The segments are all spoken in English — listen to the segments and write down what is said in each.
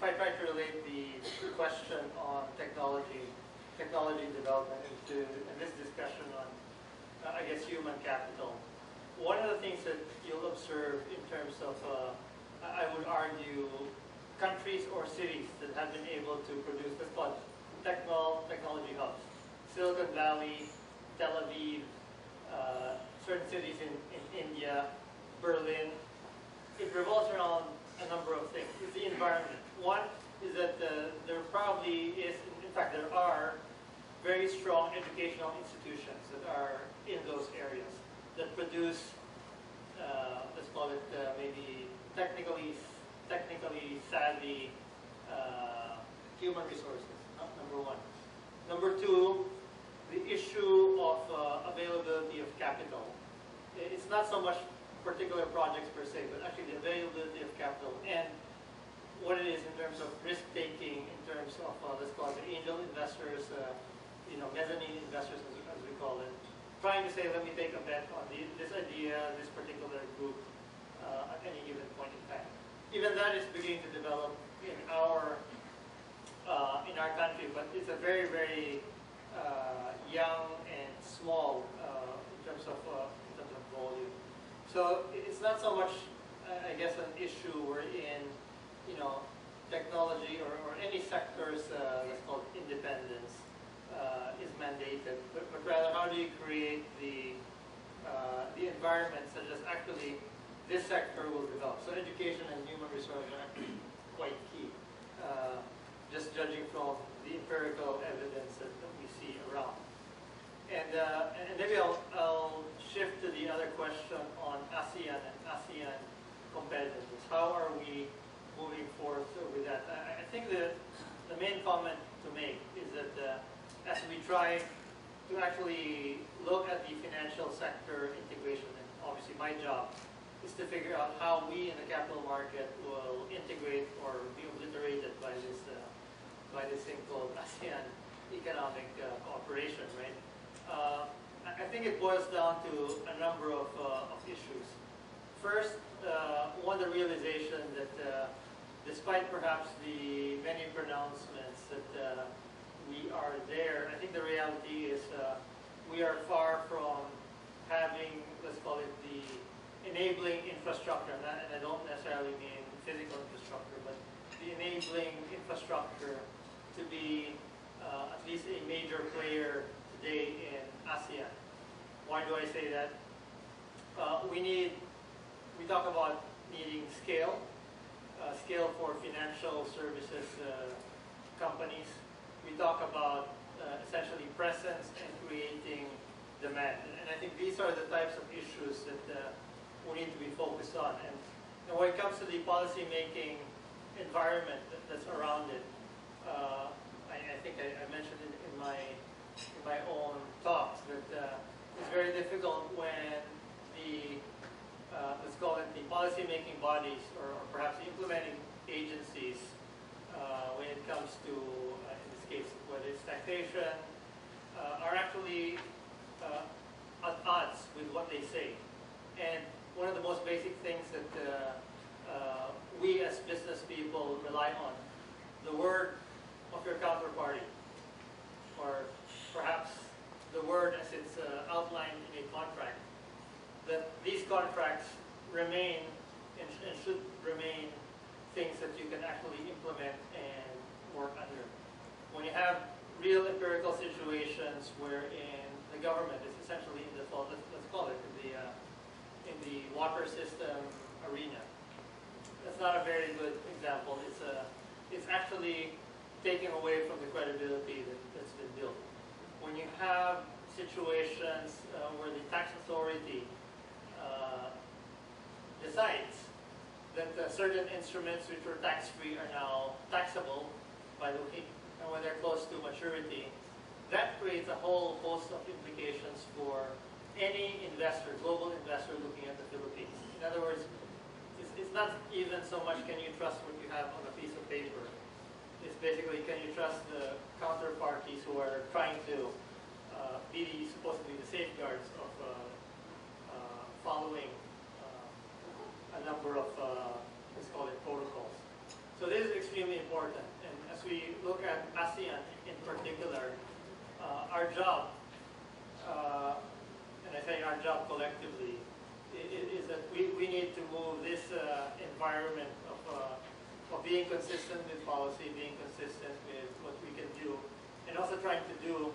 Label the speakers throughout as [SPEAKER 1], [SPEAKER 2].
[SPEAKER 1] if I try to relate the question on technology development into this discussion on, I guess, human capital, one of the things that you'll observe in terms of, I would argue, countries or cities that have been able to produce, let's call it technology hubs. Silicon Valley, Tel Aviv, certain cities in India, Berlin. It revolves around a number of things. It's the environment. One is that there probably is, in fact, there are very strong educational institutions that are in those areas that produce, let's call it maybe technically savvy human resources. Number one. Number two, the issue of availability of capital. It's not so much particular projects per se, but actually the availability of capital and what it is in terms of risk-taking, in terms of, let's call it the angel investors, mezzanine investors as we call it, trying to say, let me take a bet on this idea, this particular group at any given point in time. Even that is beginning to develop in our country, but it's a very, very young and small in terms of volume. So it's not so much, I guess, an issue wherein, technology or any sector's, let's call it independence, is mandated, but rather how do you create the environment such as actually this sector will develop. So education and human resources are actually quite key, just judging from the empirical evidence that we see around. And maybe I'll shift to the other question on ASEAN and ASEAN competitiveness. How are we moving forward with that? I think the main comment to make is that as we try to actually look at the financial sector integration, and obviously my job is to figure out how we in the capital market will integrate or be obliterated by this thing called ASEAN economic cooperation, right? I think it boils down to a number of issues. First, one, the realization that despite perhaps the many pronouncements that we are there, I think the reality is we are far from having, let's call it, the enabling infrastructure, and I don't necessarily mean physical infrastructure, but the enabling infrastructure to be at least a major player today in ASEAN. Why do I say that? We talk about needing scale for financial services companies. We talk about essentially presence and creating demand. And I think these are the types of issues that we need to be focused on. And when it comes to the policy-making environment that's around it, I think I mentioned it in my own talks that it's very difficult when the let's call it the policy-making bodies or perhaps the implementing agencies when it comes to, in this case, whether it's taxation, are actually at odds with what they say. And one of the most basic things that we as business people rely on, the word of your counterparty, or perhaps the word as it's outlined in a contract, that these contracts remain and should remain things that you can actually implement and work under. When you have real empirical situations wherein the government is essentially in default, let's call it, in the water system arena, that's not a very good example. It's actually taking away from the credibility that's been built. When you have situations where the tax authority decides that certain instruments which were tax-free are now taxable, by the way, and when they're close to maturity, that creates a whole host of implications for any investor, global investor looking at the Philippines. In other words, it's not even so much can you trust what you have on a piece of paper. It's basically, can you trust the counterparties who are trying to be supposedly the safeguards of following a number of, let's call it, protocols. So this is extremely important. important. And as we look at ASEAN in particular, our job, and I say our job collectively, is that we need to move this environment of being consistent with policy, being consistent with what we can do, and also trying to do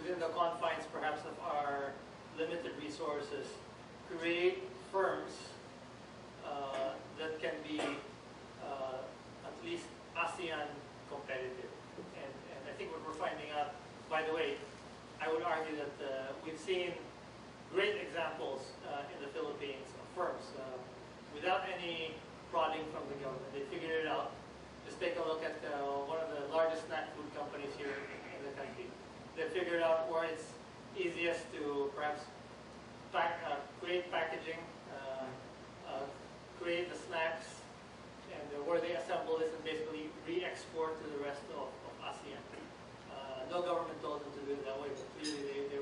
[SPEAKER 1] within the confines perhaps of our limited resources, create firms that can be at least ASEAN competitive. And I think what we're finding out, by the way, I would argue that we've seen great examples in the Philippines of firms without any prodding from the government. They figured it out. Just take a look at one of the largest snack food companies here in the country. They figured out where it's easiest to perhaps create packaging, create the snacks, and where they assemble this and basically re-export to the rest of ASEAN. No government told them to do it that way, but clearly they